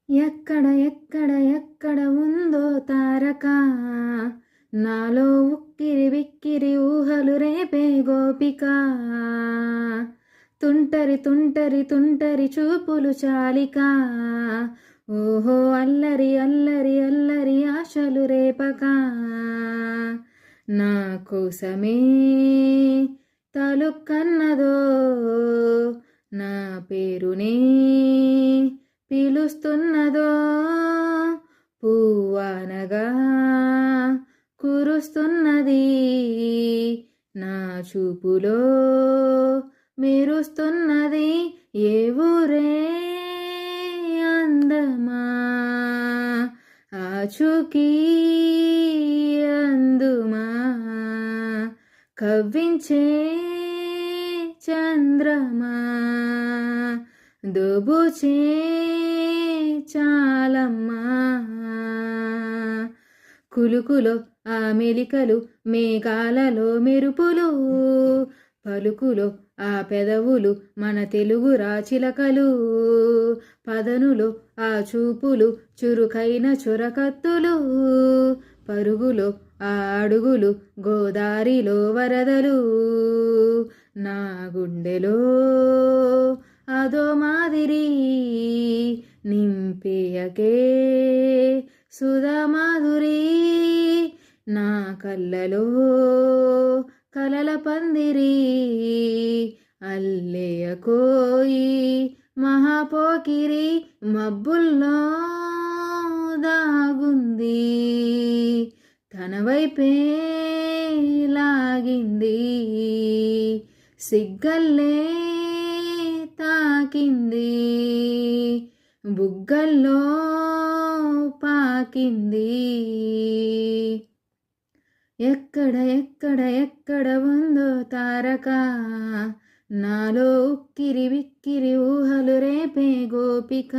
ఎక్కడ ఎక్కడ ఎక్కడ ఉందో తారక, నాలో ఉక్కిరి బిక్కిరి ఊహలు రేపే గోపిక. తుంటరి తుంటరి తుంటరి చూపులు చాలిక, ఓహో అల్లరి అల్లరి అల్లరి ఆశలు రేపక. నా కోసమే తలుక్కన్నదో, నా పేరునే పిలుస్తున్నదో, పువ్వానగా కురుస్తున్నది, నా చూపులో మెరుస్తున్నది. ఏ ఊరే అందమా, ఆచూకీ అందుమా, కవ్వించే చంద్రమా, దోబూచే చాలమ్మా. కులుకులో ఆ మెలికలు, మేఘాలలో మెరుపులు, పలుకులో ఆ పెదవులు మన తెలుగు రాచిలకలు, పదనులో ఆ చూపులు చురుకైన చురకత్తులు, పరుగులో ఆ అడుగులు గోదారిలో వరదలు. నా గుండెలో అదో మాదిరి నింపేయకే సుధామాధురి, నా కళ్ళలో కలల పందిరి అల్లేయకోయి మహాపోకిరి. మబ్బుల్లో దాగుంది, తన వైపే లాగింది, సిగ్గల్లే తాకింది, బుగ్గల్లో పాకింది. ఎక్కడ ఎక్కడ ఎక్కడ ఉందో తారక, నాలో ఉక్కిరి బిక్కిరి ఊహలు రేపే గోపిక.